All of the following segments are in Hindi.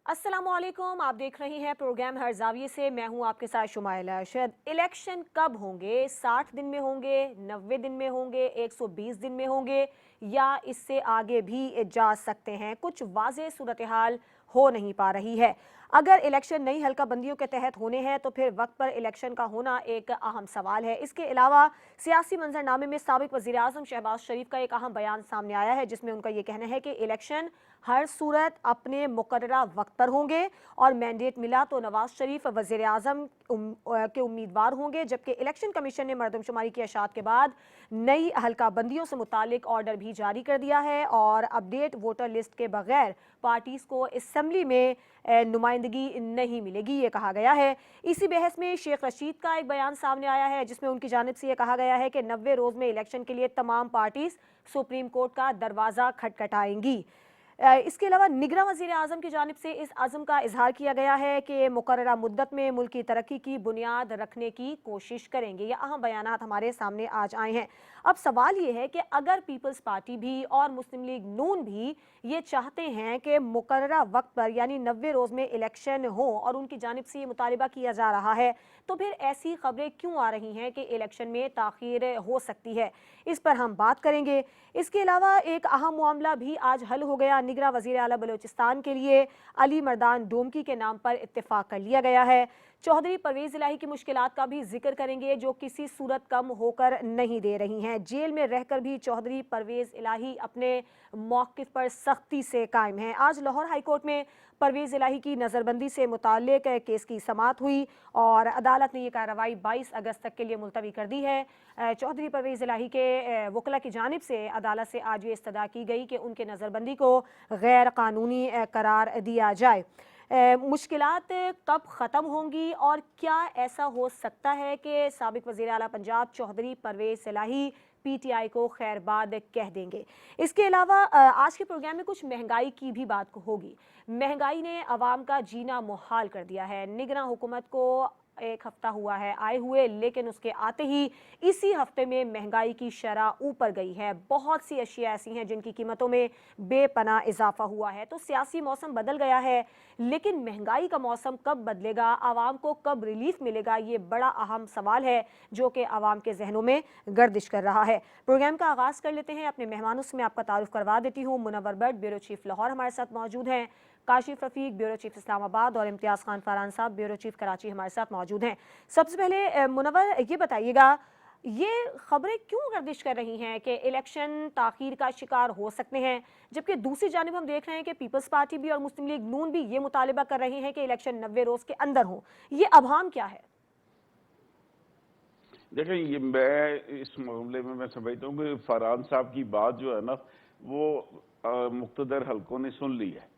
अस्सलामुअलैकुम, आप देख रही हैं प्रोग्राम हर जाविये से। मैं हूं आपके साथ शुमाइला अरशद। इलेक्शन कब होंगे? 60 दिन में होंगे, 90 दिन में होंगे, 120 दिन में होंगे या इससे आगे भी जा सकते हैं? कुछ वाज़ेह सूरत हाल हो नहीं पा रही है। अगर इलेक्शन नई हल्का बंदियों के तहत होने हैं तो फिर वक्त पर इलेक्शन का होना एक अहम सवाल है। इसके अलावा सियासी मंजरनामे में साबिक वज़ीर आज़म शहबाज शरीफ का एक अहम बयान सामने आया है, जिसमें उनका ये कहना है कि इलेक्शन हर सूरत अपने मुकर्ररा वक्त पर होंगे और मैंडेट मिला तो नवाज शरीफ वज़ीर आज़म के उम्मीदवार होंगे, जबकि इलेक्शन कमीशन ने मरदमशुमारी की अशात के बाद नई हल्का बंदियों से मुतालिक ऑर्डर भी जारी कर दिया है और अपडेट वोटर लिस्ट के बगैर पार्टीज़ को असम्बली में नुमाइंदगी नहीं मिलेगी, ये कहा गया है। इसी बहस में शेख रशीद का एक बयान सामने आया है, जिसमें उनकी जानिब से ये कहा गया है कि 90 रोज़ में इलेक्शन के लिए तमाम पार्टीज़ सुप्रीम कोर्ट का दरवाज़ा खटखटाएंगी। इसके अलावा निगरां वज़ीर आज़म की जानिब से इस अज़्म का इजहार किया गया है कि मुकर्ररा मुद्दत में मुल्क की तरक्की की बुनियाद रखने की कोशिश करेंगे। ये अहम बयानात हमारे सामने आज आए हैं। अब सवाल ये है कि अगर पीपल्स पार्टी भी और मुस्लिम लीग नून भी ये चाहते हैं कि मुकर्ररा वक्त पर यानी 90 रोज़ में इलेक्शन हो और उनकी जानिब से ये मुतालिबा किया जा रहा है, तो फिर ऐसी खबरें क्यों आ रही हैं कि इलेक्शन में ताख़ीर हो सकती है? इस पर हम बात करेंगे। इसके अलावा एक अहम मामला भी आज हल हो गया। निगरां वज़ीर आला बलूचिस्तान के लिए अली मर्दान डोमकी के नाम पर इत्तेफाक कर लिया गया है। चौधरी परवेज़ इलाही की मुश्किलात का भी जिक्र करेंगे, जो किसी सूरत कम होकर नहीं दे रही हैं। जेल में रहकर भी चौधरी परवेज़ इलाही अपने मौक़िफ़ पर सख्ती से कायम हैं। आज लाहौर हाई कोर्ट में परवेज़ इलाही की नज़रबंदी से मुताल्लिक केस की समाअत हुई और अदालत ने यह कार्रवाई 22 अगस्त तक के लिए मुलतवी कर दी है। चौधरी परवेज़ इलाही के वकला की जानिब से अदालत से आज ये इस्तदा की गई कि उनके नज़रबंदी को गैर कानूनी करार दिया जाए। मुश्किलात कब ख़त्म होंगी और क्या ऐसा हो सकता है कि साबिक वज़ीर आला पंजाब चौधरी परवेज़ इलाही पीटीआई को खैरबाद कह देंगे? इसके अलावा आज के प्रोग्राम में कुछ महंगाई की भी बात होगी। महंगाई ने अवाम का जीना मुहाल कर दिया है। निगरां हुकूमत को एक हफ्ता हुआ है आए हुए, लेकिन उसके आते ही इसी हफ्ते में महंगाई की शरह ऊपर गई है। बहुत सी अशिया ऐसी हैं जिनकी कीमतों में बेपनाह इजाफा हुआ है। तो सियासी मौसम बदल गया है, लेकिन महंगाई का मौसम कब बदलेगा, आवाम को कब रिलीफ मिलेगा, ये बड़ा अहम सवाल है जो कि आवाम के जहनों में गर्दिश कर रहा है। प्रोग्राम का आगाज़ कर लेते हैं। अपने मेहमानों से मैं आपका तारुफ करवा देती हूँ। मुनव्वर भट्ट, ब्यूरो चीफ लाहौर, हमारे साथ मौजूद हैं। काशिफ रफीक, ब्यूरो चीफ इस्लामाबाद, और इम्तियाज़ खान फरहान साहब, ब्यूरो चीफ कराची, हमारे साथ मौजूद हैं। सबसे पहले मुनव्वर, ये बताइएगा, ये खबरें क्यों गर्दिश कर रही हैं कि इलेक्शन ताख़ीर का शिकार हो सकते हैं, जबकि दूसरी जानिब हम देख रहे हैं कि पीपल्स पार्टी भी और मुस्लिम लीग नून भी ये मुतालिबा कर रहे हैं कि इलेक्शन 90 रोज़ के अंदर हो। ये अभाम क्या है? देखें, ये मैं इस मामले में मैं समझता हूँ कि फरहान साहब की बात जो है ना, वो मुक़्तदर हलकों ने सुन ली है।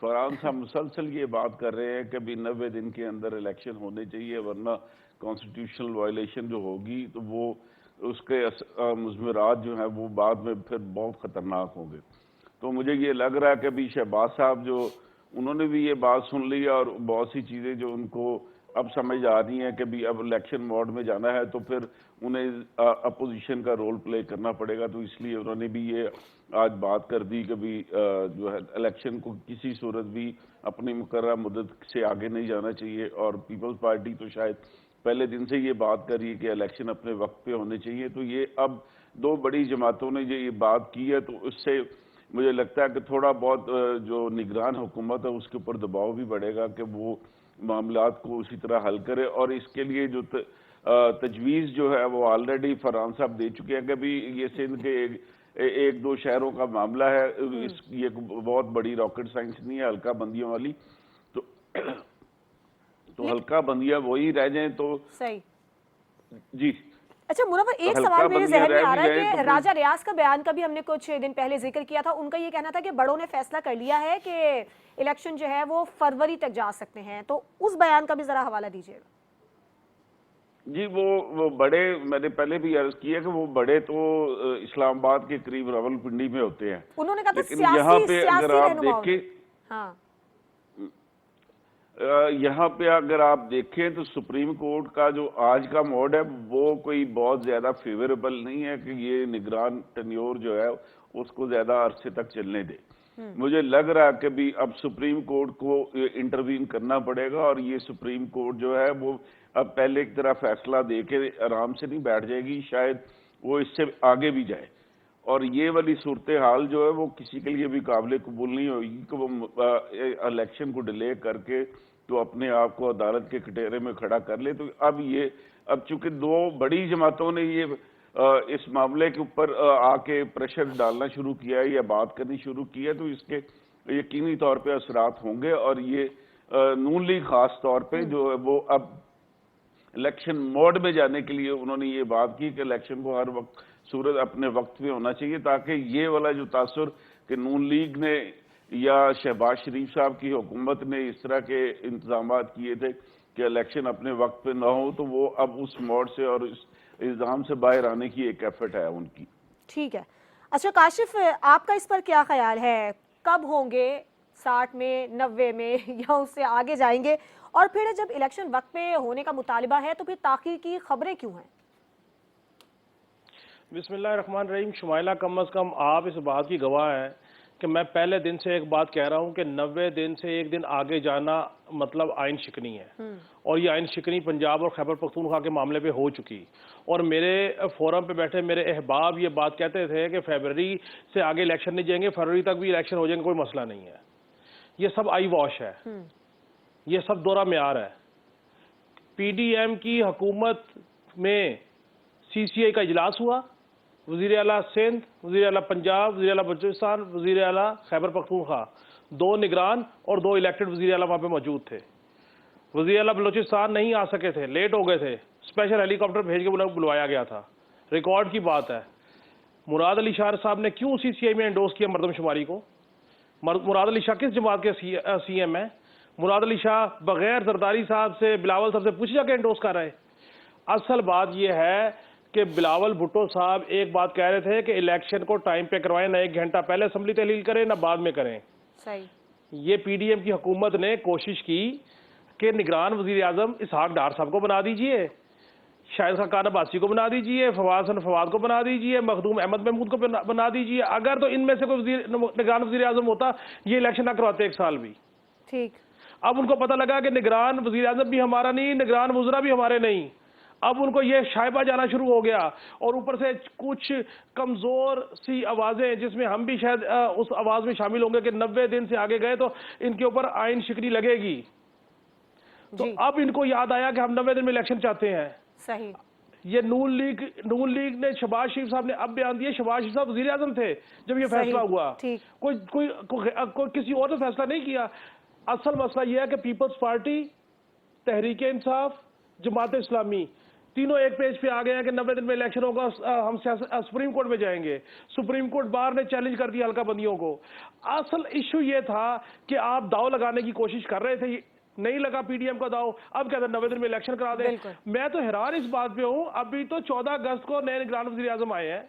फरहान साहब मुसलसल ये बात कर रहे हैं कि भी 90 दिन के अंदर इलेक्शन होने चाहिए, वरना कॉन्स्टिट्यूशनल वायलेशन जो होगी तो वो उसके मुज़मरात जो हैं वो बाद में फिर बहुत ख़तरनाक होंगे। तो मुझे ये लग रहा है कि अभी शहबाज साहब जो उन्होंने भी ये बात सुन ली और बहुत सी चीज़ें जो उनको अब समझ आ रही हैं कि भी अब इलेक्शन मोड में जाना है तो फिर उन्हें अपोजिशन का रोल प्ले करना पड़ेगा। तो इसलिए उन्होंने भी ये आज बात कर दी कि भी जो है इलेक्शन को किसी सूरत भी अपनी मुकर्रर मुद्दत से आगे नहीं जाना चाहिए। और पीपल्स पार्टी तो शायद पहले दिन से ये बात कर रही है कि इलेक्शन अपने वक्त पे होने चाहिए। तो ये अब दो बड़ी जमातों ने ये बात की है, तो उससे मुझे लगता है कि थोड़ा बहुत जो निगरान हुकूमत है उसके ऊपर दबाव भी बढ़ेगा कि वो मामलात को उसी तरह हल करे। और इसके लिए जो तजवीज़ जो है वो ऑलरेडी फरहान साहब दे चुके हैं कि भी ये सिंध के एक दो शहरों का मामला है। ये बहुत बड़ी रॉकेट साइंस नहीं है, हल्का बंदियों वाली। तो हल्का बंदियां वही रह जाएं तो सही। जी। अच्छा मुनव्वर, तो एक हल्का सवाल मेरे बंदियां जहन में रह आ भी रहा है जाएं तो कि फिर राजा रियाज का बयान का भी हमने कुछ दिन पहले जिक्र किया था। उनका ये कहना था कि बड़ों ने फैसला कर लिया है कि इलेक्शन जो है वो फरवरी तक जा सकते हैं। तो उस बयान का भी जरा हवाला दीजिएगा। जी। वो बड़े, मैंने पहले भी अर्ज किया कि वो बड़े तो इस्लामाबाद के करीब रावलपिंडी में होते हैं, उन्होंने कहा था लेकिन यहाँ सियासी पे अगर सियासी आप रहनुमाओं देखें, ने। हाँ। यहाँ पे अगर आप देखें तो सुप्रीम कोर्ट का जो आज का मोड है वो कोई बहुत ज्यादा फेवरेबल नहीं है कि ये निगरान टेन्योर जो है उसको ज्यादा अरसे तक चलने दे। मुझे लग रहा कि भी अब सुप्रीम कोर्ट को इंटरवीन करना पड़ेगा और ये सुप्रीम कोर्ट जो है वो अब पहले की तरह फैसला दे के आराम से नहीं बैठ जाएगी, शायद वो इससे आगे भी जाए। और ये वाली सूरत हाल जो है वो किसी के लिए भी काबिल कबूल नहीं होगी कि वो इलेक्शन को डिले करके तो अपने आप को अदालत के कटहरे में खड़ा कर ले। तो अब चूंकि दो बड़ी जमातों ने ये इस मामले के ऊपर आके प्रेशर डालना शुरू किया है या बात करनी शुरू की है, तो इसके यकीनी तौर पे असरात होंगे। और ये नून लीग खास तौर पे जो है वो अब इलेक्शन मोड में जाने के लिए उन्होंने ये बात की कि इलेक्शन को हर वक्त सूरत अपने वक्त पे होना चाहिए, ताकि ये वाला जो तासुर कि नून लीग ने या शहबाज शरीफ साहब की हुकूमत ने इस तरह के इंतजाम किए थे कि इलेक्शन अपने वक्त पे ना हो, तो वो अब उस मोड से और इस इल्ज़ाम से बाहर आने की एक एफर्ट है उनकी। ठीक है। अच्छा काशिफ, आपका इस पर क्या ख्याल है, कब होंगे, 60 में, 90 में या उससे आगे जाएंगे? और फिर जब इलेक्शन वक्त पे होने का मुतालिबा है तो फिर ताख़ीर की खबरें क्यों हैं? बिस्मिल्लाहिर्रहमानिर्रहीम। शुमाइला, कम अज़ कम आप इस बात की गवाह हैं कि मैं पहले दिन से एक बात कह रहा हूं कि 90 दिन से एक दिन आगे जाना मतलब आइन शिकनी है। और ये आइन शिकनी पंजाब और खैबर पख्तूनख्वा के मामले पे हो चुकी। और मेरे फोरम पे बैठे मेरे अहबाब ये बात कहते थे कि फरवरी से आगे इलेक्शन नहीं जाएंगे, फरवरी तक भी इलेक्शन हो जाएंगे, कोई मसला नहीं है। ये सब आई वॉश है, ये सब दोहरा म्यार है। PDM की हुकूमत में CCI का इजलास हुआ, वज़ीर आला सिंध, वज़ीर आला पंजाब, वज़ीर आला बलूचिस्तान, वज़ीर आला खैबर पख्तूनख्वा, 2 निगरान और 2 इलेक्टेड वज़ीर आला वहाँ पे मौजूद थे। वज़ीर आला बलूचिस्तान नहीं आ सके थे, लेट हो गए थे, स्पेशल हेलीकॉप्टर भेज के उन्हें बुलवाया गया था। रिकॉर्ड की बात है। मुराद अली शाह साहब ने क्यों CCI में एंडोर्स किया मरदमशुमारी को? मुराद अली शाह किस जमात के CM है? मुराद अली शाह बगैर जरदारी साहब से, बिलावल साहब से पूछ जाके एंडोर्स कर रहे। असल बात यह है कि बिलावल भुट्टो साहब एक बात कह रहे थे कि इलेक्शन को टाइम पे करवाएं, ना 1 घंटा पहले असम्बली तहलील करें ना बाद में करें। सही। ये PDM की हुकूमत ने कोशिश की कि निगरान वजीर आजम इसहाक डार साहब को बना दीजिए, शाहिद खान अब्बासी को बना दीजिए, फवाद को बना दीजिए, मखदूम अहमद महमूद को बना दीजिए। अगर तो इनमें से कोई निगरान वजीर आजम होता ये इलेक्शन ना करवाते 1 साल भी। ठीक। अब उनको पता लगा कि निगरान वजीर आजम भी हमारा नहीं, निगरान वज़रा भी हमारे नहीं। अब उनको ये शायबा जाना शुरू हो गया। और ऊपर से कुछ कमजोर सी आवाजें, जिसमें हम भी शायद उस आवाज में शामिल होंगे कि 90 दिन से आगे गए तो इनके ऊपर आइन शिकनी लगेगी। तो अब इनको याद आया कि हम 90 दिन में इलेक्शन चाहते हैं। सही। ये नून लीग ने शहबाज शरीफ साहब ने अब बयान दिया, शहबाज शरीफ साहब वजीर आजम थे जब ये फैसला हुआ। कोई किसी और ने फैसला नहीं किया। असल मसला यह है कि पीपल्स पार्टी, तहरीक इंसाफ, जमात इस्लामी तीनों एक पेज पे आ गए हैं कि 90 दिन में इलेक्शन होगा, हम सुप्रीम कोर्ट में जाएंगे। सुप्रीम कोर्ट बार ने चैलेंज कर दिया हल्का बंदियों को। असल इशू ये था कि आप दाव लगाने की कोशिश कर रहे थे, नहीं लगा PDM का दाव, अब कहते हैं 90 दिन में इलेक्शन करा दें। मैं तो हैरान इस बात पे हूं, अभी तो 14 अगस्त को नए निगरान वज़ीर आज़म आए हैं,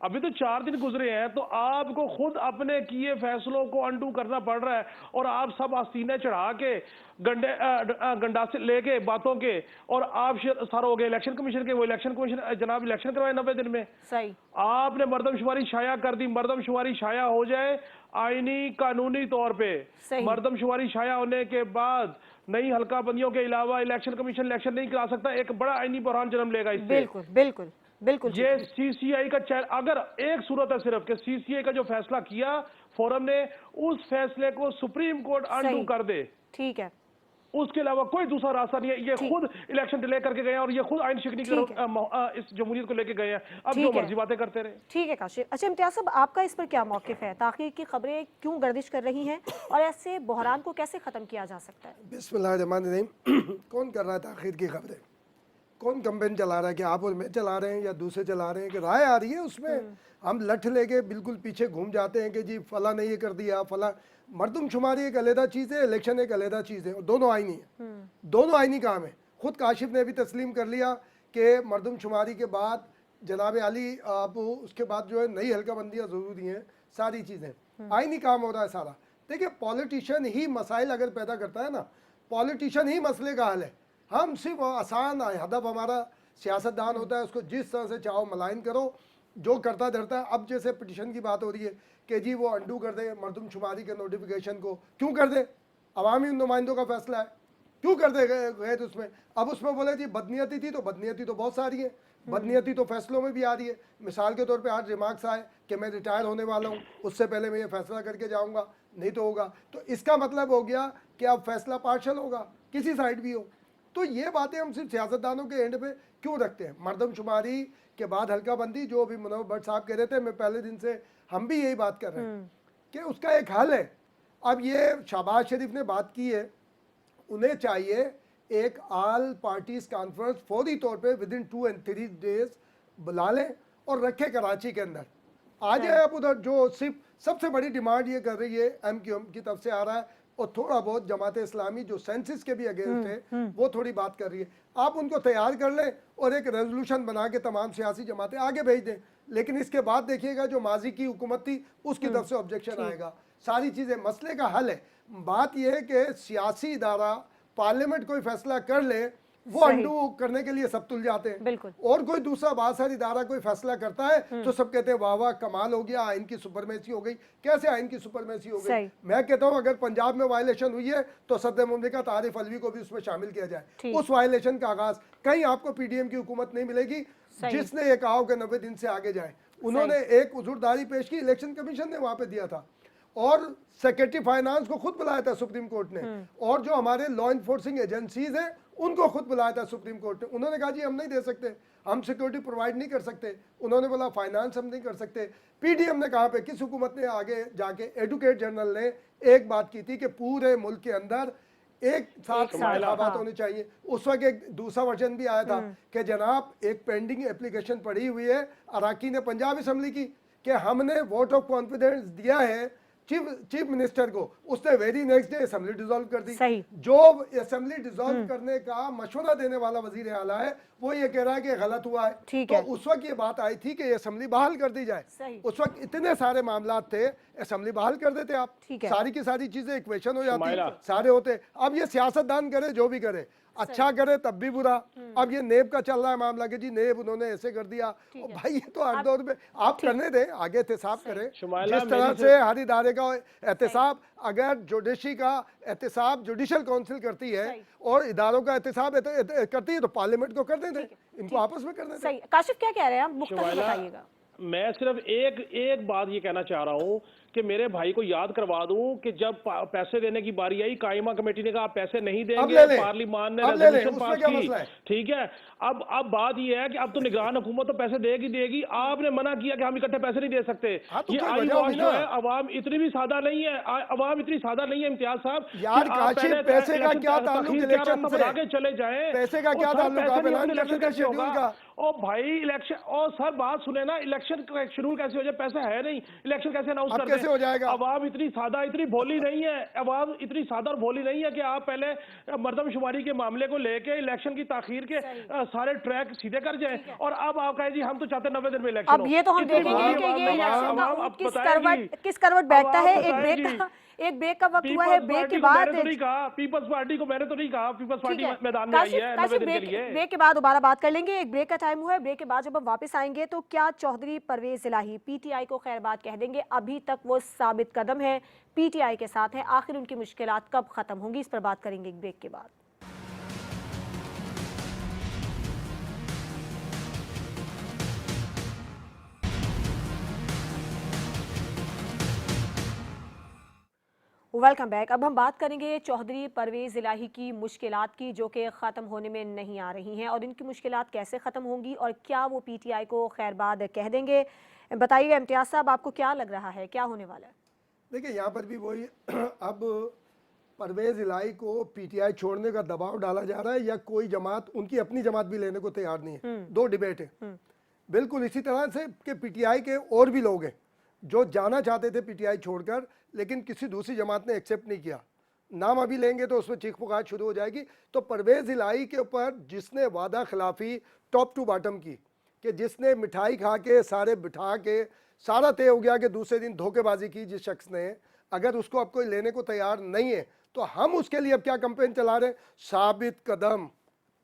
अभी तो 4 दिन गुजरे हैं, तो आपको खुद अपने किए फैसलों को अनडू करना पड़ रहा है। और आप सब आस्तीने चढ़ा के गंडा से लेके बातों के, और आप सारे हो गए इलेक्शन कमीशन के। वो इलेक्शन कमीशन जनाब इलेक्शन करवाए 90 दिन में। सही। आपने मरदमशुमारी शाया कर दी। मरदमशुमारी शाया हो जाए आईनी कानूनी तौर पे, मरदमशुमारी शाया होने के बाद नई हल्का बंदियों के अलावा इलेक्शन कमीशन इलेक्शन नहीं करा सकता। एक बड़ा आईनी बहरान जन्म लेगा इससे। बिल्कुल बिल्कुल बिल्कुल। ये CCI का अगर एक सूरत है सिर्फ कि CCI का जो फैसला किया फोरम ने, उस फैसले को सुप्रीम कोर्ट अनडू कर दे। ठीक है। उसके अलावा कोई दूसरा रास्ता नहीं है। ये खुद इलेक्शन डिले करके गए हैं और ये खुद आइन शिकनी इस जमहूरियत को लेके गए हैं। अब जो मर्जी बातें करते रहे। ठीक है काशिफ। अच्छा इम्तियाज साहब, आपका इस पर क्या मौक़िफ़ है? ताख़ीर की खबरें क्यों गर्दिश कर रही हैं और ऐसे बहरान को कैसे ख़त्म किया जा सकता है? बिस्मिल्लाहिर्रहमानिर्रहीम। कौन कर रहा है ताख़ीर की खबरें? कौन कैंपेन चला रहा है? कि आप और मैं चला रहे हैं या दूसरे चला रहे हैं? कि राय आ रही है उसमें हम लठ लेके बिल्कुल पीछे घूम जाते हैं कि जी फला ने ये कर दिया, फला। मरदमशुमारी एक अलहदा चीज़ है, इलेक्शन एक अलहदा चीज़ है, और दोनों आईनी है, दोनों आईनी काम है। खुद काशिफ ने भी तस्लीम कर लिया कि मरदमशुमारी के बाद जनाब अली आप उसके बाद जो है नई हल्काबंदियाँ ज़रूरी हैं, सारी चीज़ें आईनी काम हो रहा है सारा। देखिए पॉलिटिशियन ही मसाइल अगर पैदा करता है ना, पॉलिटिशियन ही मसले का हल है। हम सिर्फ आसान हदफ हमारा सियासतदान होता है, उसको जिस तरह से चाहो मलाइन करो, जो करता धरता है। अब जैसे पिटिशन की बात हो रही है कि जी वो अंडू कर दे मरदमशुमारी के नोटिफिकेशन को, क्यों कर दे? अवामी नुमाइंदों का फैसला है, क्यों कर दे गए तो उसमें? अब उसमें बोले जी बदनीयती थी, तो बदनीयती तो बहुत सारी है, बदनीयती तो फैसलों में भी आ रही है। मिसाल के तौर पे आज रिमार्क्स आए कि मैं रिटायर होने वाला हूँ, उससे पहले मैं ये फैसला करके जाऊँगा, नहीं तो होगा। तो इसका मतलब हो गया कि अब फैसला पार्शल होगा, किसी साइड भी हो। तो ये बातें हम सिर्फ सियासतदानों के एंड पे क्यों रखते हैं? मरदमशुमारी के बाद हल्का बंदी, जो अभी मुनव्वर भट्ट साहब कह रहे थे, मैं पहले दिन से हम भी यही बात कर रहे हैं कि उसका एक हल है। अब ये शहबाज शरीफ ने बात की है, उन्हें चाहिए एक ऑल पार्टीज कॉन्फ्रेंस फौरी तौर पे विद इन 2 and 3 days बुला लें और रखे कराची के अंदर। आ जाए आप उधर। जो सिर्फ सबसे बड़ी डिमांड ये कर रही है MQM की तरफ से आ रहा है, और थोड़ा बहुत जमात इस्लामी जो सेंसिस के भी अगेंस्ट है वो थोड़ी बात कर रही है। आप उनको तैयार कर लें और एक रेजोल्यूशन बना के तमाम सियासी जमातें आगे भेज दें। लेकिन इसके बाद देखिएगा जो माजी की हुकूमत थी उसकी तरफ से ऑब्जेक्शन आएगा। सारी चीज़ें मसले का हल है। बात यह है कि सियासी इदारा पार्लियामेंट कोई फैसला कर ले, वो अंडू करने के लिए सब तुल जाते हैं। बिल्कुल। और कोई दूसरा बासर इदारा कोई फैसला करता है तो सब कहते हैं वाह वाह कमाल हो गया, आइन की सुपरमेसी हो गई। कैसे आइन की सुपरमेसी हो गई? मैं कहता हूं अगर पंजाब में वायलेशन हुई है तो सदर मुमलिकत आरिफ अलवी को भी उसमें शामिल किया जाए। उस वायलेशन का आगाज कहीं आपको PDM की हुकूमत नहीं मिलेगी जिसने ये कहा कि 90 दिन से आगे जाए। उन्होंने एक उजूरदारी पेश की, इलेक्शन कमीशन ने वहां पे दिया था, और सेक्रेटरी फाइनेंस को खुद बुलाया था सुप्रीम कोर्ट ने, और जो हमारे लॉ इन्फोर्सिंग एजेंसीज हैं उनको खुद बुलाया था सुप्रीम कोर्ट ने। उन्होंने कहा जी हम नहीं दे सकते, हम सिक्योरिटी प्रोवाइड नहीं कर सकते। उन्होंने बोला फाइनेंस हम नहीं कर सकते। PDM ने कहा पे किस हुकूमत ने आगे जाके, एडवोकेट जनरल ने एक बात की थी कि पूरे मुल्क के अंदर एक साथ इंतखाबात होने चाहिए। उस वक्त एक दूसरा वर्जन भी आया था कि जनाब एक पेंडिंग एप्लीकेशन पड़ी हुई है अराकी ने पंजाब असम्बली की कि हमने वोट ऑफ कॉन्फिडेंस दिया है चीफ मिनिस्टर को, उसने very next day assembly dissolve कर दी। जो असेंबली डिसॉल्व करने का मशवरा देने वाला वजीर आला है वो ये कह रहा है कि गलत हुआ है। तो उस वक्त ये बात आई थी कि ये असेंबली बहाल कर दी जाए। उस वक्त इतने सारे मामला थे, असेंबली बहाल कर देते आप, सारी की सारी चीजें इक्वेशन हो जाती, सारे होते। अब ये सियासतदान करे जो भी करे, अच्छा करे तब भी बुरा। अब ये नेब का चल रहा है मामला कि जी नेब उन्होंने ऐसे कर दिया। भाई ये तो हर दौर में आप करने दें, आगे एहतसाब करें। जिस तरह से हर इदारे का एहतसाब, अगर जुडिशरी का एहतसाब जुडिशल काउंसिल करती है और इदारों का एहतसाब करती है तो पार्लियामेंट को कर दें, इनको आपस में कर दें। सही। काशिफ क्या कह रहे हैं आप, मुख्तसर बताइएगा। मैं सिर्फ एक बात ये कहना चाह रहा हूँ कि मेरे भाई को याद करवा दूं कि जब पैसे देने की बारी आई, कायमा कमेटी ने कहा आप पैसे नहीं देंगे, पार्लियामान ने रेजोल्यूशन पास की, ठीक है। अब बात ये है कि अब तो निगरान हुकूमत तो पैसे देगी, आपने मना किया कि हम इकट्ठे पैसे नहीं दे सकते। ये आई वॉश जो है, अवाम इतनी भी सादा नहीं है, अवाम इतनी सादा नहीं है इम्तियाज साहब। यार पैसे का क्या ताल्लुक इलेक्शन से? आगे चले जाए, पैसे का क्या ताल्लुक? और भाई इलेक्शन, और सर बात सुने ना, इलेक्शन का शेड्यूल कैसे हो जाए? पैसा है नहीं, इलेक्शन कैसे अनाउंस कर कैसे हो जाएगा? अवाम इतनी सादा, इतनी भोली नहीं है, अवाम इतनी सादा और भोली नहीं है कि आप पहले मर्दमशुमारी के मामले को लेके इलेक्शन की ताखीर के सारे ट्रैक सीधे कर जाएं, और अब आप कहें जी हम तो चाहते 90 दिन में इलेक्शन। अब ये तो हम देखेंगे कि ये इलेक्शन का किस करवट बैठता है। एक ब्रेक का वक्त हुआ है, ब्रेक के बाद पीपल्स पार्टी को मैंने तो नहीं कहा, पीपल्स पार्टी मैदान में आई है 90 दिन के लिए। ब्रेक के बाद दोबारा बात कर लेंगे। एक ब्रेक का टाइम हुआ है, ब्रेक के बाद जब हम वापस आएंगे तो क्या चौधरी परवेज इलाही PTI को खैरबाद कह देंगे? अभी तक वो साबित कदम है, PTI के साथ है, आखिर उनकी मुश्किलात कब खत्म होंगी, इस पर बात करेंगे एक ब्रेक के बाद। Welcome back. अब हम बात करेंगे चौधरी परवेज इलाही की मुश्किलात की, जो कि ख़त्म होने में नहीं आ रही हैं, और इनकी मुश्किलात कैसे ख़त्म होंगी और क्या वो PTI को खैरबाद कह देंगे? बताइएगा इम्तियाज़ साहब, आपको क्या लग रहा है, क्या होने वाला है? देखिए यहाँ पर भी वही अब परवेज इलाही को PTI छोड़ने का दबाव डाला जा रहा है, या कोई जमात, उनकी अपनी जमात भी लेने को तैयार नहीं है। दो डिबेट है। बिल्कुल इसी तरह से कि PTI के और भी लोग हैं जो जाना चाहते थे PTI छोड़कर, लेकिन किसी दूसरी जमात ने एक्सेप्ट नहीं किया। नाम अभी लेंगे तो उसमें चीख पुकार शुरू हो जाएगी। तो परवेज इलाही के ऊपर जिसने वादा खिलाफी टॉप टू बॉटम की, कि जिसने मिठाई खा के सारे बिठा के सारा तय हो गया कि दूसरे दिन धोखेबाजी की जिस शख्स ने, अगर उसको अब कोई लेने को तैयार नहीं है तो हम उसके लिए अब क्या कैंपेन चला रहे हैं? साबित कदम,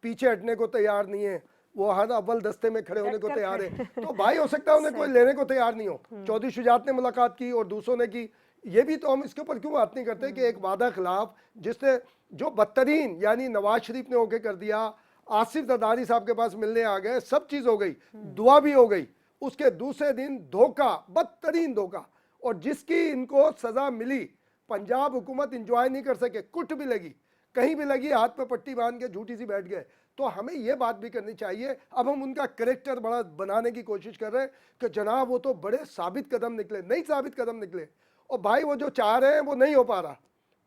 पीछे हटने को तैयार नहीं है, वो हर अव्वल दस्ते में खड़े होने को डटकर तैयार है, तो भाई हो सकता है उन्हें कोई लेने को तैयार नहीं हो। चौधरी शुजात ने मुलाकात की और दूसरों ने की, ये भी तो हम इसके ऊपर क्यों बात नहीं करते कि एक वादा खिलाफ जिसने जो बदतरीन यानी नवाज शरीफ ने होके कर दिया, आसिफ जरदारी साहब के पास मिलने आ गए, सब चीज हो गई, दुआ भी हो गई, उसके दूसरे दिन धोखा, बदतरीन धोखा, और जिसकी इनको सजा मिली पंजाब हुकूमत इंजॉय नहीं कर सके, कुट भी लगी, कहीं भी लगी, हाथ पे पट्टी बांध के झूठी सी बैठ गए। तो हमें ये बात भी करनी चाहिए। अब हम उनका करेक्टर बड़ा बनाने की कोशिश कर रहे हैं कि जनाब वो तो बड़े साबित कदम निकले, नहीं साबित कदम निकले, और भाई वो जो चाह रहे हैं वो नहीं हो पा रहा।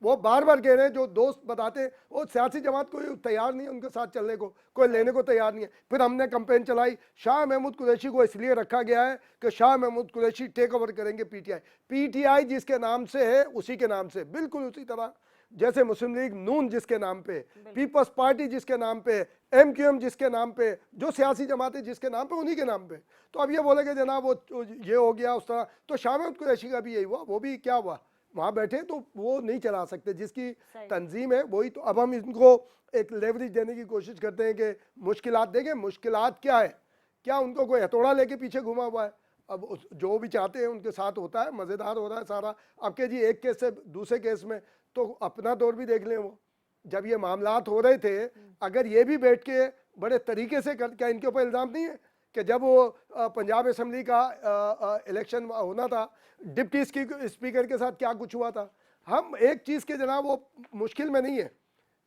वो बार बार कह रहे हैं, जो दोस्त बताते हैं वो सियासी जमात कोई तैयार नहीं है उनके साथ चलने को, कोई लेने को तैयार नहीं है। फिर हमने कैंपेन चलाई, शाह महमूद कुरैशी को इसलिए रखा गया है कि शाह महमूद कुरैशी टेक ओवर करेंगे पीटीआई। पीटीआई जिसके नाम से है उसी के नाम से, बिल्कुल उसी तरह जैसे मुस्लिम लीग नून जिसके नाम पे, पीपल्स पार्टी जिसके नाम पे, एमक्यूएम जिसके नाम पे, जो सियासी जमातें जिसके नाम पे उन्हीं के नाम पे। तो अब ये बोलेंगे जनाब वो ये हो गया उस तरह, तो शाह महमूद कुरैशी का भी यही हुआ, वो भी क्या हुआ, वहाँ बैठे तो वो नहीं चला सकते, जिसकी तंजीम है वही। तो अब हम इनको एक लेवरेज देने की कोशिश करते हैं कि मुश्किलात देखें, मुश्किलात क्या है, क्या उनको कोई हथौड़ा लेके पीछे घुमा हुआ है। अब जो भी चाहते हैं उनके साथ होता है, मज़ेदार हो रहा है सारा। अब के जी एक केस से दूसरे केस में तो अपना दौर भी देख लें, वो जब ये मामलात हो रहे थे, अगर ये भी बैठ के बड़े तरीके से कर, क्या इनके ऊपर इल्ज़ाम नहीं है कि जब वो पंजाब असम्बली का इलेक्शन होना था, डिप्टी स्पीकर के साथ क्या कुछ हुआ था। हम एक चीज़ के जनाब वो मुश्किल में नहीं है,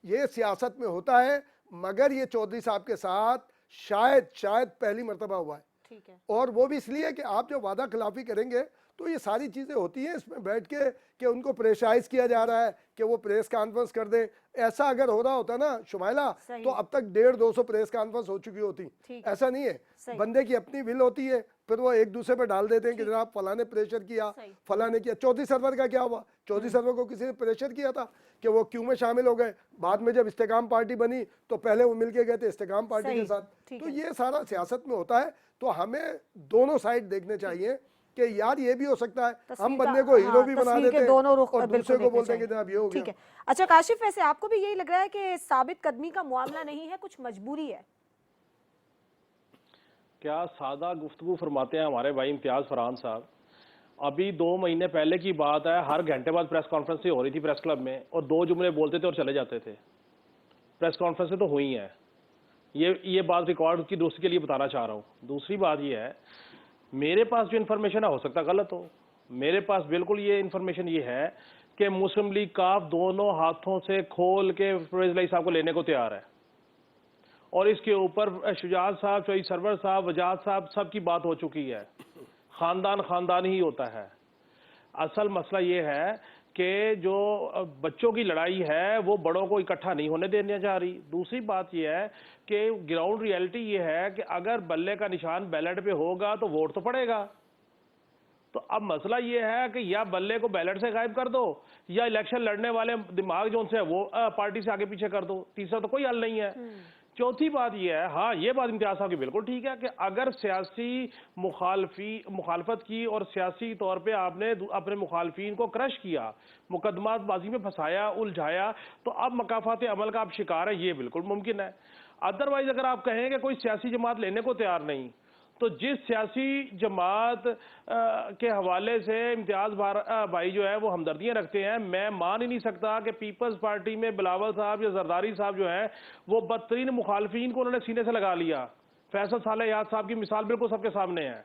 ये सियासत में होता है, मगर ये चौधरी साहब के साथ शायद पहली मर्तबा हुआ है। ठीक है। और वो भी इसलिए कि आप जो वादा खिलाफी करेंगे तो ये सारी चीज़ें होती हैं इसमें बैठ के कि उनको प्रेशराइज किया जा रहा है कि वो प्रेस कॉन्फ्रेंस कर दें। ऐसा अगर हो रहा होता ना शुमाइला, तो अब तक 150-200 प्रेस कॉन्फ्रेंस हो चुकी होती। ऐसा नहीं है, बंदे की अपनी विल होती है, फिर वो एक दूसरे पे डाल देते हैं कि जनाब फलां ने प्रेशर किया, फलां ने किया। चौधरी सरवर का क्या हुआ, चौधरी सरवर को किसी ने प्रेशर किया था कि वो क्यों में शामिल हो गए, बाद में जब इस्तेकाम पार्टी बनी तो पहले वो मिलके गए थे इस्तेकाम पार्टी के साथ। तो ये सारा सियासत में होता है। तो हमें दोनों साइड देखने चाहिए कि यार ये भी हो सकता है हम बंदे को हीरो भी बना देते हैं और दूसरे को बोलते हैं कि जनाब ये हो गया। ठीक है। अच्छा काशिफ, वैसे आपको भी यही लग रहा है कि साबित कदमी का मामला नहीं है, कुछ मजबूरी है? क्या सादा गुफ्तगू फरमाते हैं हमारे भाई इम्तियाज फरहान साहब। अभी 2 महीने पहले की बात है, हर घंटे बाद प्रेस कॉन्फ्रेंस हो रही थी प्रेस क्लब में, और 2 जुमले बोलते थे और चले जाते थे। प्रेस कॉन्फ्रेंस तो हुई है, ये बात रिकॉर्ड की दोस्ती के लिए बताना चाह रहा हूँ। दूसरी बात ये है, मेरे पास जो इन्फॉर्मेशन है हो सकता गलत हो, मेरे पास बिल्कुल ये इन्फॉर्मेशन ये है कि मुस्लिम लीग काफ दोनों हाथों से खोल के परवेज इलाही साहब को लेने को तैयार है, और इसके ऊपर शुजात साहब, चौधरी सरवर साहब, वजाद साहब सब की बात हो चुकी है। खानदान ही होता है। असल मसला ये है कि जो बच्चों की लड़ाई है वो बड़ों को इकट्ठा नहीं होने देने जा रही। दूसरी बात यह है कि ग्राउंड रियलिटी ये है कि अगर बल्ले का निशान बैलेट पे होगा तो वोट तो पड़ेगा। तो अब मसला ये है कि या बल्ले को बैलेट से गायब कर दो, या इलेक्शन लड़ने वाले दिमाग जो उनसे वो पार्टी से आगे पीछे कर दो। तीसरा तो कोई हल नहीं है। चौथी बात यह है, हाँ ये बात इम्तियाज साहब की बिल्कुल ठीक है कि अगर सियासी मुखालफत की और सियासी तौर पे आपने अपने मुखालफिन को क्रश किया, मुकदमातबाजी में फंसाया, उलझाया, तो अब मकाफात अमल का आप शिकार है, ये बिल्कुल मुमकिन है। अदरवाइज अगर आप कहें कि कोई सियासी जमात लेने को तैयार नहीं, तो जिस सियासी जमात के हवाले से इम्तियाज भाई जो है वो हमदर्दियां रखते हैं, मैं मान ही नहीं सकता कि पीपल्स पार्टी में बिलावल साहब या जरदारी साहब जो है वो बदतरीन मुखालफिन को उन्होंने सीने से लगा लिया। फैसल साले याद साहब की मिसाल बिल्कुल सबके सामने है।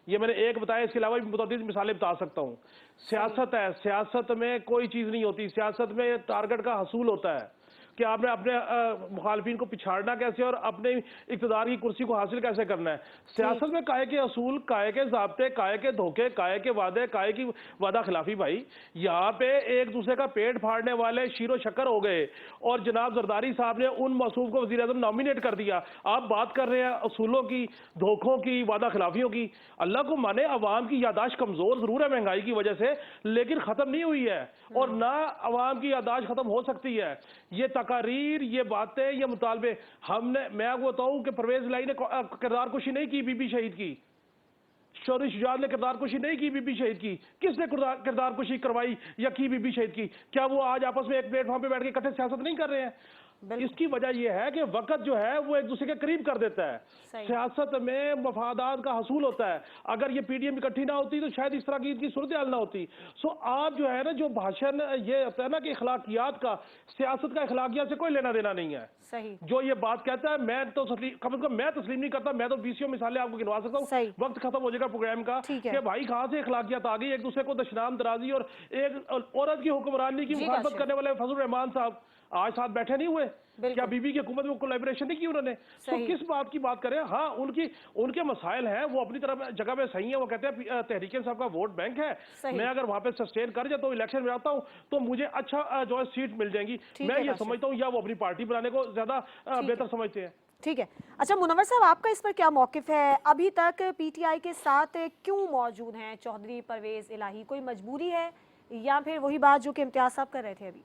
ये मैंने एक बताया, इसके अलावा भी मुतअद्दिद मिसालें बता सकता हूँ। सियासत है, सियासत में कोई चीज़ नहीं होती, सियासत में टारगेट का हसूल होता है कि आपने अपने मुखालफिन को पिछाड़ना कैसे और अपने इक़्तिदार की कुर्सी को हासिल कैसे करना है। सियासत में काहे के असूल, काहे के ज़ाब्ते, काहे के धोखे, काहे के वादे, काहे की वादा खिलाफी। भाई यहाँ पे एक दूसरे का पेट फाड़ने वाले शीरो शक्कर हो गए, और जनाब जरदारी साहब ने उन मसूफ को वज़ीर-ए-आज़म नॉमिनेट कर दिया। आप बात कर रहे हैं असूलों की, धोखों की, वादा खिलाफियों की। अल्लाह को माने अवाम की यादाश्त कमज़ोर ज़रूर है महंगाई की वजह से, लेकिन ख़त्म नहीं हुई है, और ना अवाम की यादाश्त ख़त्म हो सकती है। ये तकारीर, ये बातें, ये मुतालबे, मैं आपको बताऊं कि परवेज इलाही ने किरदार कुशी नहीं की बीबी शहीद की, चौधरी शुजात ने किरदार कुशी नहीं की बीबी शहीद की। किसने किरदार कुशी करवाई या की बीबी शहीद की? क्या वो आज आपस में एक प्लेटफॉर्म पे बैठ के इकट्ठे सियासत नहीं कर रहे हैं? इसकी वजह यह है कि वक्त जो है वो एक दूसरे के करीब कर देता है। सही। सियासत में मफादात का हसूल होता है। अगर ये पीडीएम इकट्ठी ना होती तो शायद इस तरह की इनकी सूरत हाल ना होती। सो आप जो है ना, जो भाषण ये होता है ना कि इखलाकियात का, सियासत का इखलाकियात से कोई लेना देना नहीं है। सही। जो ये बात कहता है, मैं तो कम से कम मैं तस्लीम नहीं करता। मैं तो 20 मिसालें आपको गिनवा सकता सही। हूँ। वक्त खत्म हो जाएगा प्रोग्राम का ठीक है। कि भाई कहाँ से इखलाकियात आ गई, एक दूसरे को दशनाम दराजी और एक औरत की हुक्मरानी की जी मुखालफत काशिफ। करने वाले फजल रहमान साहब आज साथ बैठे नहीं हुए? बिल्कुल। क्या बीबी की हुकूमत में कोलैबोरेशन नहीं की उन्होंने? तो सही। किस बात की बात करें? हाँ, उनके मसाइल हैं, वो अपनी तरफ जगह पे सही है। वो कहते हैं तहरीक इंसाफ का वोट बैंक है, सही। मैं अगर वहां पे सस्टेन कर जाता हूँ, इलेक्शन में आता हूँ तो मुझे अच्छा जो है सीट मिल जाएंगी। ठीक मैं है ये काशिफ। समझता हूँ, या वो अपनी पार्टी बनाने को ज्यादा बेहतर समझते हैं। ठीक है। अच्छा मुनव्वर साहब, आपका इस पर क्या मौकिफ है? अभी तक पीटीआई के साथ क्यों मौजूद हैं चौधरी परवेज इलाही? कोई मजबूरी है या फिर वही बात जो कि इम्तियाज साहब कर रहे थे अभी?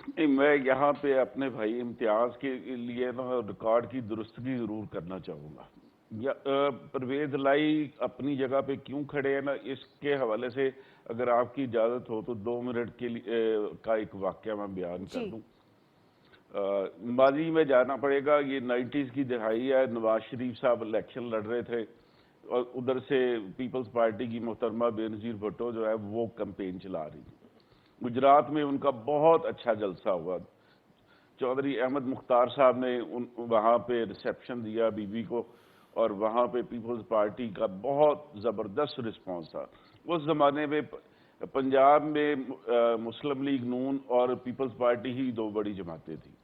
नहीं, मैं यहाँ पे अपने भाई इम्तियाज के लिए ना रिकॉर्ड की दुरुस्तगी जरूर करना चाहूँगा। परवेज लाई अपनी जगह पे क्यों खड़े हैं ना, इसके हवाले से अगर आपकी इजाज़त हो तो 2 मिनट के लिए का एक वाक़या मैं बयान कर दूँ। माजी में जाना पड़ेगा। ये 90s की दिहाई है। नवाज शरीफ साहब इलेक्शन लड़ रहे थे और उधर से पीपल्स पार्टी की मोहतरमा बेनज़ीर भुट्टो जो है वो कैंपेन चला रही थी। गुजरात में उनका बहुत अच्छा जलसा हुआ। चौधरी अहमद मुख्तार साहब ने वहाँ पे रिसेप्शन दिया बीबी को, और वहाँ पे पीपल्स पार्टी का बहुत ज़बरदस्त रिस्पांस था। उस ज़माने में पंजाब में मुस्लिम लीग नून और पीपल्स पार्टी ही 2 बड़ी जमातें थी।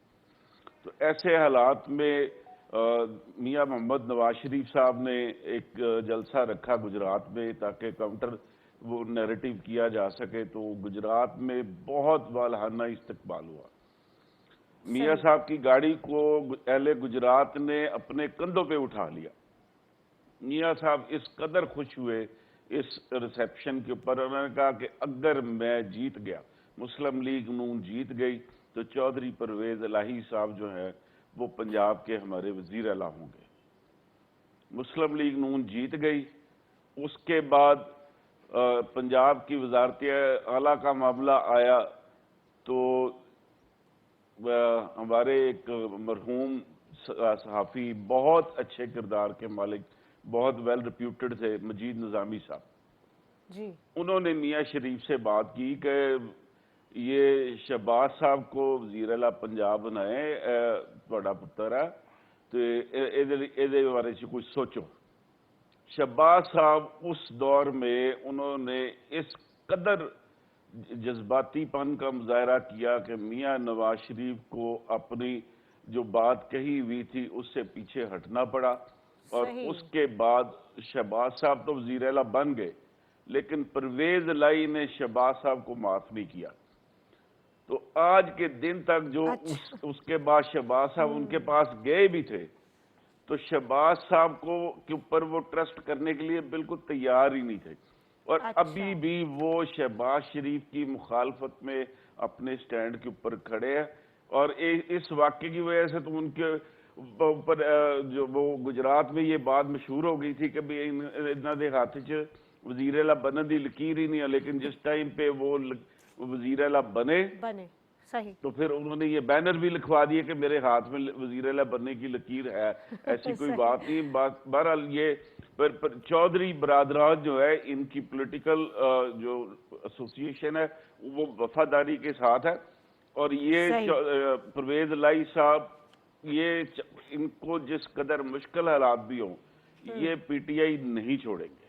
तो ऐसे हालात में मियां मोहम्मद नवाज शरीफ साहब ने एक जलसा रखा गुजरात में ताकि काउंटर वो नैरेटिव किया जा सके। तो गुजरात में बहुत वालहाना इस्तकबाल हुआ। मियां साहब की गाड़ी को अहले गुजरात ने अपने कंधों पे उठा लिया। मियां साहब इस कदर खुश हुए इस रिसेप्शन के ऊपर, उन्होंने कहा कि अगर मैं जीत गया, मुस्लिम लीग नून जीत गई, तो चौधरी परवेज इलाही साहब जो है वो पंजाब के हमारे वजीर आला होंगे। मुस्लिम लीग नून जीत गई। उसके बाद पंजाब की वजारत आला का मामला आया तो हमारे एक मरहूम सहाफ़ी, बहुत अच्छे किरदार के मालिक, बहुत वेल रिप्यूटेड थे, मजीद निज़ामी साहब जी। उन्होंने मियाँ शरीफ से बात की कि ये शहबाज साहब को वज़ीर आला पंजाब बनाए, तुहाड़ा पुत्र है, तो ये बारे च कुछ सोचो। शहबाज साहब उस दौर में उन्होंने इस कदर जज्बातीपन का मुजाहरा किया कि मियाँ नवाज शरीफ को अपनी जो बात कही हुई थी उससे पीछे हटना पड़ा। और सही। उसके बाद शहबाज साहब तो वज़ीर आला बन गए, लेकिन परवेज इलाही ने शहबाज साहब को माफ नहीं किया। तो आज के दिन तक जो उसके बाद शहबाज साहब उनके पास गए भी थे, तो शहबाज साहब को के ऊपर वो ट्रस्ट करने के लिए बिल्कुल तैयार ही नहीं थे। और अभी भी वो शहबाज शरीफ की मुखालफत में अपने स्टैंड के ऊपर खड़े हैं। और इस वाक्य की वजह से तो उनके ऊपर जो वो गुजरात में ये बात मशहूर हो गई थी कि भाई इन्हों के हाथ च वज़ीर आला बनने की लकीर ही नहीं है, लेकिन जिस टाइम पे वो वज़ीर आला बने सही। तो फिर उन्होंने ये बैनर भी लिखवा दिए कि मेरे हाथ में वज़ीर आला बनने की लकीर है। ऐसी कोई बात नहीं। बहरहाल ये पर चौधरी बरादरान जो है, इनकी पॉलिटिकल जो एसोसिएशन है वो वफादारी के साथ है। और ये परवेज इलाही साहब, ये इनको जिस कदर मुश्किल हालात भी हों, ये पीटीआई नहीं छोड़ेंगे।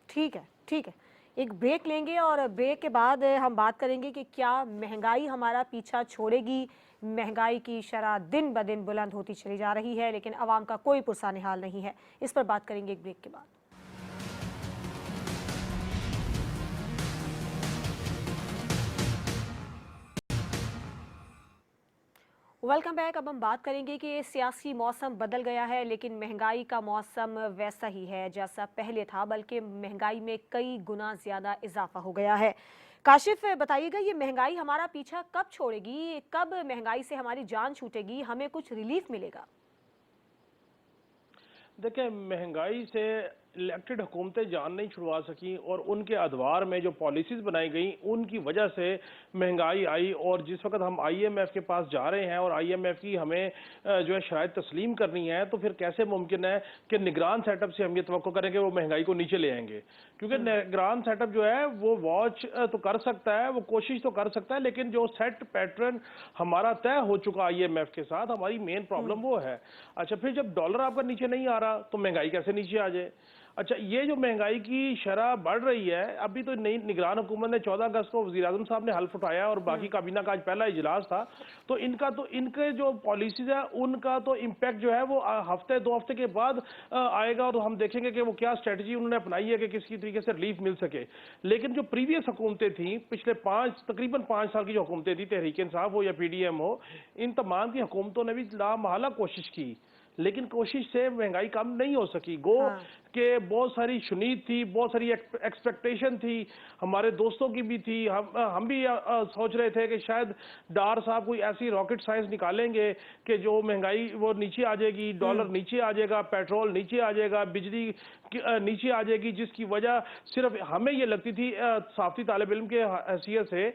ठीक है, ठीक है। एक ब्रेक लेंगे और ब्रेक के बाद हम बात करेंगे कि क्या महंगाई हमारा पीछा छोड़ेगी। महंगाई की शरह दिन ब दिन बुलंद होती चली जा रही है, लेकिन आवाम का कोई पुरसाने हाल नहीं है। इस पर बात करेंगे एक ब्रेक के बाद। Welcome back. अब हम बात करेंगे कि सियासी मौसम बदल गया है, लेकिन महंगाई का मौसम वैसा ही है जैसा पहले था, बल्कि महंगाई में कई गुना ज़्यादा इजाफा हो गया है। काशिफ, बताइएगा ये महंगाई हमारा पीछा कब छोड़ेगी? कब महंगाई से हमारी जान छूटेगी? हमें कुछ रिलीफ मिलेगा? देखिए, महंगाई से इलेक्टेड हुकूमतें जान नहीं छुड़वा सकी और उनके अदवार में जो पॉलिसीज बनाई गई उनकी वजह से महंगाई आई। और जिस वक्त हम IMF के पास जा रहे हैं और IMF की हमें जो है शराइत तस्लीम करनी है, तो फिर कैसे मुमकिन है कि निगरान सेटअप से हम ये तवक्को करें कि वो महंगाई को नीचे ले आएंगे? क्योंकि निगरान सेटअप जो है वो वॉच तो कर सकता है, वो कोशिश तो कर सकता है, लेकिन जो सेट पैटर्न हमारा तय हो चुका IMF के साथ, हमारी मेन प्रॉब्लम वो है। अच्छा, फिर जब डॉलर आपका नीचे नहीं आ रहा तो महंगाई कैसे नीचे आ जाए? अच्छा, ये जो महंगाई की शरह बढ़ रही है, अभी तो नई निगरान हुकूमत ने 14 अगस्त को वज़ीर आज़म साहब ने हल्फ उठाया और बाकी काबीना का आज पहला इजलास था, तो इनके जो पॉलिसीज है उनका तो इम्पैक्ट जो है वो हफ्ते 2 हफ्ते के बाद आएगा और हम देखेंगे कि वो क्या स्ट्रेटजी उन्होंने अपनाई है कि किसी तरीके से रिलीफ मिल सके। लेकिन जो प्रीवियस हुकूमतें थी, पिछले तकरीबन 5 साल की जो हुकूमतें थी, तहरीक इंसाफ हो या PDM हो, इन तमाम की हुकूमतों ने भी लामहला कोशिश की, लेकिन कोशिश से महंगाई कम नहीं हो सकी। कि बहुत सारी शुनीद थी, बहुत सारी एक्सपेक्टेशन थी, हमारे दोस्तों की भी थी, हम भी सोच रहे थे कि शायद डार साहब कोई ऐसी रॉकेट साइंस निकालेंगे कि जो महंगाई वो नीचे आ जाएगी, डॉलर नीचे आ जाएगा, पेट्रोल नीचे आ जाएगा, बिजली नीचे आ जाएगी, जिसकी वजह सिर्फ हमें ये लगती थी साफ़ी तालिब इल्म के हैसियत से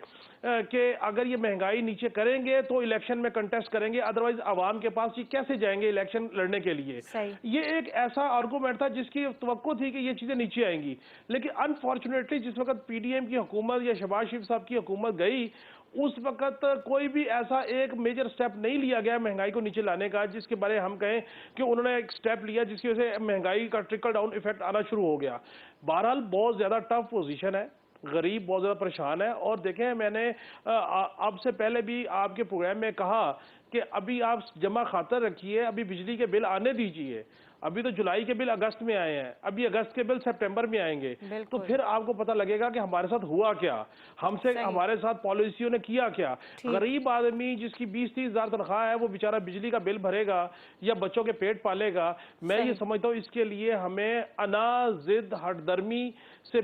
कि अगर ये महंगाई नीचे करेंगे तो इलेक्शन में कंटेस्ट करेंगे, अदरवाइज आवाम के पास ये कैसे जाएंगे इलेक्शन लड़ने के लिए। ये एक ऐसा आर्गूमेंट था जिसकी तवक्को थी कि ये चीजें नीचे आएंगी। लेकिन अनफॉर्चुनेटली जिस वक्त PDM की हुकूमत या शहबाज शरीफ साहब की हुकूमत गई, उस वक्त कोई भी ऐसा एक मेजर स्टेप नहीं लिया गया महंगाई को नीचे लाने का, जिसके बारे हम कहें कि उन्होंने एक स्टेप लिया जिसकी वजह से महंगाई का ट्रिकल डाउन इफेक्ट आना शुरू हो गया। बहरहाल बहुत ज्यादा टफ पोजीशन है, गरीब बहुत ज्यादा परेशान है। और देखें, मैंने अब से पहले भी आपके प्रोग्राम में कहा कि अभी आप जमा खातर रखिए, अभी बिजली के बिल आने दीजिए। अभी तो जुलाई के बिल अगस्त में आए हैं, अभी अगस्त के बिल सितंबर में आएंगे, तो फिर आपको पता लगेगा कि हमारे साथ हुआ क्या, हमारे साथ पॉलिसियों ने किया क्या। गरीब आदमी जिसकी 20-30 हज़ार तनख्वाह है, वो बेचारा बिजली का बिल भरेगा या बच्चों के पेट पालेगा? मैं ये समझता हूँ इसके लिए हमें अना जिद हटदर्मी से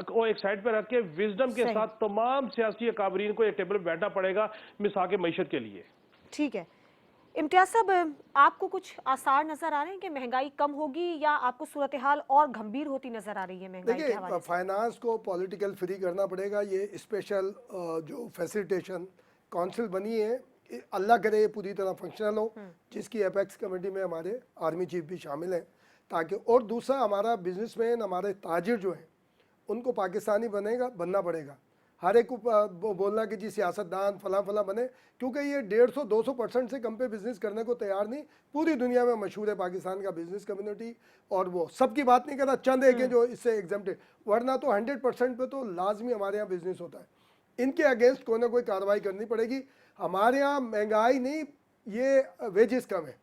को एक साइड पे रख के विजडम के साथ तमाम सियासी अकाबरीन को एक टेबल पर बैठना पड़ेगा मिसाक मईशत के लिए। ठीक है इम्तियाज साहब, आपको कुछ आसार नजर आ रहे हैं कि महंगाई कम होगी या आपको सूरत हाल और गंभीर होती नजर आ रही है महंगाई के हवाले से? फाइनेंस को पॉलिटिकल फ्री करना पड़ेगा। ये स्पेशल जो फैसिलिटेशन काउंसिल बनी है, अल्लाह करे पूरी तरह फंक्शनल हो, जिसकी एपेक्स कमेटी में हमारे आर्मी चीफ भी शामिल हैं, ताकि और दूसरा हमारा बिजनेसमैन, हमारे ताजिर जो हैं उनको पाकिस्तानी बनना पड़ेगा। हर एक को बोलना कि जी सियासतदान फलां फलां बने, क्योंकि ये 150-200% से कम पे बिज़नेस करने को तैयार नहीं। पूरी दुनिया में मशहूर है पाकिस्तान का बिज़नेस कम्युनिटी, और वो सबकी बात नहीं कर रहा, चंद एक हैं जो इससे एग्जम्प्टेड, वरना तो 100% पे तो लाजमी हमारे यहाँ बिज़नेस होता है। इनके अगेंस्ट कोई ना कोई कार्रवाई करनी पड़ेगी। हमारे यहाँ महंगाई नहीं, ये वेजेस कम है।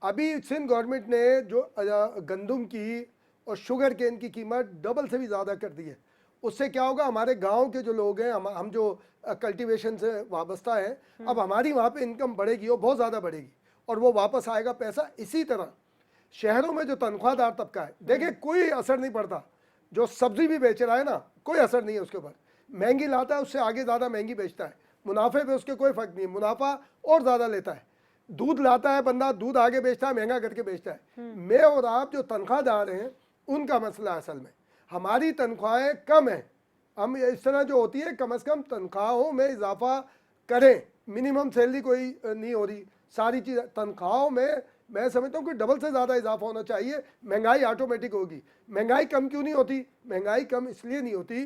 अभी सिंध गवर्नमेंट ने जो गंदम की और शुगर केन की कीमत डबल से भी ज़्यादा कर दी है। उससे क्या होगा, हमारे गांव के जो लोग हैं, हम जो कल्टीवेशन से वाबस्ता है, अब हमारी वहाँ पे इनकम बढ़ेगी और बहुत ज़्यादा बढ़ेगी, और वो वापस आएगा पैसा। इसी तरह शहरों में जो तनख्वाहदार तबका है, देखिए कोई असर नहीं पड़ता। जो सब्जी भी बेच रहा है ना, कोई असर नहीं है उसके ऊपर। महंगी लाता है, उससे आगे ज़्यादा महंगी बेचता है, मुनाफे पे उसके कोई फ़र्क नहीं है, मुनाफा और ज़्यादा लेता है। दूध लाता है बंदा, दूध आगे बेचता है, महंगा करके बेचता है। मैं और आप जो तनख्वाहदार हैं, उनका मसला असल में हमारी तनख्वाहें कम हैं। हम इस तरह जो होती है, कम से कम तनख्वाहों में इजाफा करें। मिनिमम सैलरी कोई नहीं हो रही, सारी चीज़ तनख्वाहों में मैं समझता हूँ कि डबल से ज़्यादा इजाफा होना चाहिए, महंगाई ऑटोमेटिक होगी। महंगाई कम क्यों नहीं होती? महंगाई कम इसलिए नहीं होती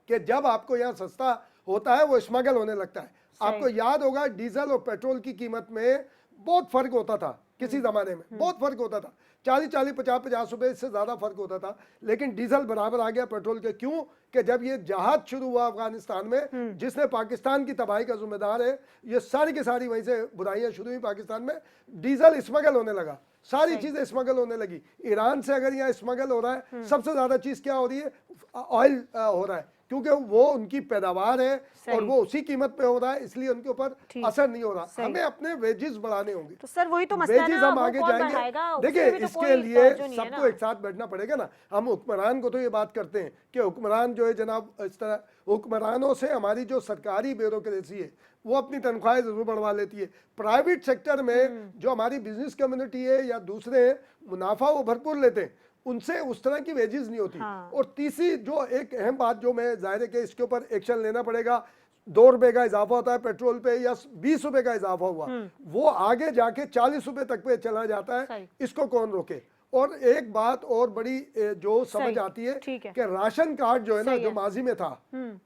कि जब आपको यहाँ सस्ता होता है वो स्मगल होने लगता है। आपको याद होगा डीजल और पेट्रोल की कीमत में बहुत फ़र्क होता था, किसी ज़माने में बहुत फ़र्क होता था, 40-40, 50-50 रुपये, इससे ज़्यादा फ़र्क होता था। लेकिन डीजल बराबर आ गया पेट्रोल के। क्यों? कि जब ये जहाज शुरू हुआ अफगानिस्तान में, जिसने पाकिस्तान की तबाही का जिम्मेदार है, ये सारी की सारी वहीं से बुराइयां शुरू हुई पाकिस्तान में। डीजल स्मगल होने लगा, सारी चीज़ें स्मगल होने लगी। ईरान से अगर यहाँ स्मगल हो रहा है, सबसे ज़्यादा चीज़ क्या हो रही है? ऑयल हो रहा है, क्योंकि वो उनकी पैदावार है और वो उसी कीमत पे हो रहा है, इसलिए उनके ऊपर असर नहीं हो रहा। हमें अपने वेजेस बढ़ाने होंगे। तो सर वही तो मसला वेजेस हम आगे जाएंगे। देखिए इसके लिए सबको एक साथ बैठना पड़ेगा ना। हम हुक्मरान को तो ये बात करते हैं कि हुक्मरान जो है जनाब, इस तरह हुक्मरानों से हमारी जो सरकारी ब्यूरोक्रेसी है वो अपनी तनख्वाहें जरूर बढ़वा लेती है। प्राइवेट सेक्टर में जो हमारी बिजनेस कम्युनिटी है या दूसरे मुनाफा वो भरपूर लेते हैं, उनसे उस तरह की वेजेस नहीं होती। हाँ। और तीसरी जो एक अहम बात जो मैं जाहिर है कि इसके ऊपर एक्शन लेना पड़ेगा, 2 रुपए का इजाफा होता है पेट्रोल पे या 20 रुपए का इजाफा हुआ, वो आगे जाके 40 रुपए तक पे चला जाता है, सही। इसको कौन रोके। और एक बात और बड़ी जो समझ सही, आती है ठीक है। कि राशन कार्ड जो है ना, सही जो है। माजी में था,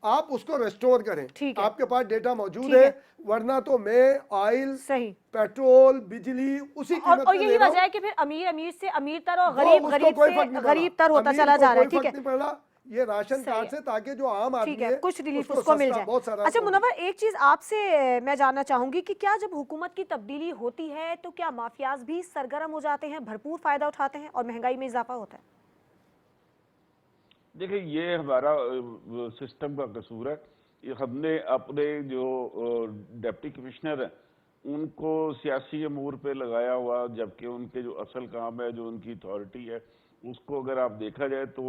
आप उसको रेस्टोर करें। ठीक है। आपके पास डेटा मौजूद ठीक है, है। वरना तो मैं ऑयल, सही। पेट्रोल, बिजली उसी कीमत और पे यही ले रहा वजह हूं। है कि फिर अमीर अमीर से अमीरतर और वो गरीब उसको गरीब कोई से फर्क नहीं पड़ा। गरीब तर होता अमीर चला को जा रहा है। कोई ठीक फर्क है, नहीं पड़ा ये राशन सही कार्ड है। से, ताकि जो आम आदमी ठीक है, कुछ रिलीफ उसको उसको मिल सस्ता जाए। बहुत सारा अच्छा वो- मुनव्वर, एक चीज आपसे मैं जानना चाहूंगी कि क्या जब हुकूमत की तब्दीली होती है तो क्या माफियाज भी सरगर्म हो जाते हैं, भरपूर फायदा उठाते हैं और महंगाई में इजाफा होता है? देखिए, ये हमारा सिस्टम का कसूर है। ये हमने अपने जो डिप्टी कमिश्नर हैं उनको सियासी अमूर पे लगाया हुआ, जबकि उनके जो असल काम है, जो उनकी अथॉरिटी है, उसको अगर आप देखा जाए तो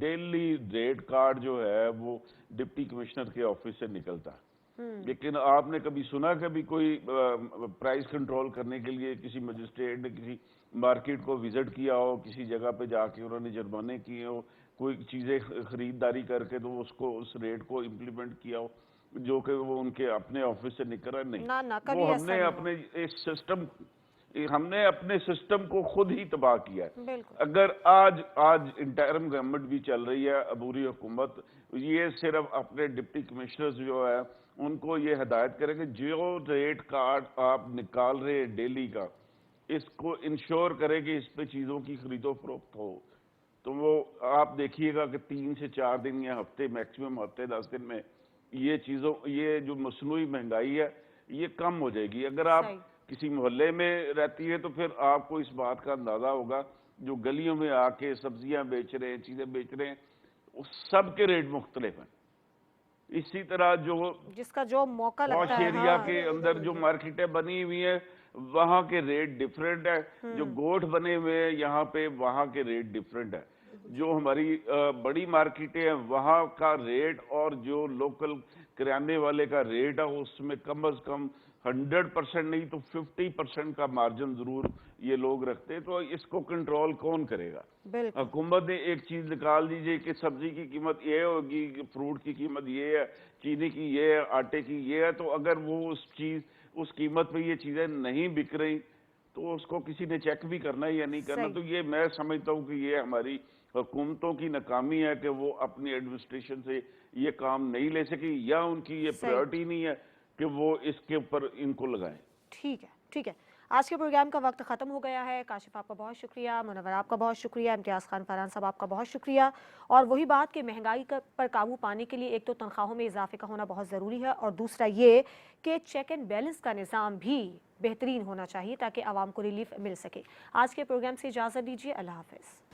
डेली रेट कार्ड जो है वो डिप्टी कमिश्नर के ऑफिस से निकलता है। लेकिन आपने कभी सुना कभी कोई प्राइस कंट्रोल करने के लिए किसी मजिस्ट्रेट ने किसी मार्केट को विजिट किया हो, किसी जगह पे जाके उन्होंने जुर्माने किए हो, कोई चीज़ें खरीदारी करके तो उसको उस रेट को इम्प्लीमेंट किया हो, जो कि वो उनके अपने ऑफिस से निकल रहा है? नहीं। ना ना, कभी वो ऐसा हमने नहीं अपने हमने अपने सिस्टम को खुद ही तबाह किया है। बिल्कुल। अगर आज इंटरिम गवर्नमेंट भी चल रही है, अबूरी हुकूमत, ये सिर्फ अपने डिप्टी कमिश्नर्स जो है उनको ये हिदायत करें कि जो रेट कार्ड आप निकाल रहे हैं डेली का, इसको इंश्योर करें कि इस पे चीज़ों की खरीदो फरोख्त हो। तो वो आप देखिएगा कि 3 से 4 दिन या हफ्ते, मैक्सिमम हफ्ते 10 दिन में ये जो मसनूई महंगाई है ये कम हो जाएगी। अगर आप सही। किसी मोहल्ले में रहती है तो फिर आपको इस बात का अंदाजा होगा, जो गलियों में आके सब्जियां बेच रहे हैं, चीजें बेच रहे हैं, उस सब के रेट मुख्तलिफ हैं। इसी तरह जो जिसका जो मौका पॉश लगता है, एरिया हाँ। के अंदर जो मार्केटें बनी हुई हैं वहां के रेट डिफरेंट है, जो गोठ बने हुए हैं यहाँ पे वहां के रेट डिफरेंट है। जो हमारी बड़ी मार्केटें हैं वहां का रेट और जो लोकल किराने वाले का रेट है उसमें कम अज कम 100% नहीं तो 50% का मार्जिन जरूर ये लोग रखते हैं। तो इसको कंट्रोल कौन करेगा? बिल्कुल। हुकूमत ने एक चीज निकाल दीजिए कि सब्जी की कीमत ये होगी, फ्रूट की कीमत ये है, चीनी की ये है, आटे की ये है, तो अगर वो उस कीमत पे ये चीजें नहीं बिक रही तो उसको किसी ने चेक भी करना है या नहीं करना। सही। तो ये मैं समझता हूँ कि ये हमारी हुकूमतों की नाकामी है कि वो अपनी एडमिनिस्ट्रेशन से ये काम नहीं ले सकी, या उनकी ये सही। प्रायोरिटी नहीं है कि वो इसके ऊपर इनको लगाएं। ठीक है, ठीक है। आज के प्रोग्राम का वक्त ख़त्म हो गया है। काशिफ आपका बहुत शुक्रिया, मुनव्वर आपका बहुत शुक्रिया, इम्तियाज़ खान फरहान साहब आपका बहुत शुक्रिया। और वही बात कि महंगाई पर काबू पाने के लिए एक तो तनख्वाहों में इजाफे का होना बहुत ज़रूरी है, और दूसरा ये कि चेक एंड बैलेंस का निज़ाम भी बेहतरीन होना चाहिए ताकि आवाम को रिलीफ मिल सके। आज के प्रोग्राम से इजाज़त दीजिए। अल्लाह हाफ़िज़।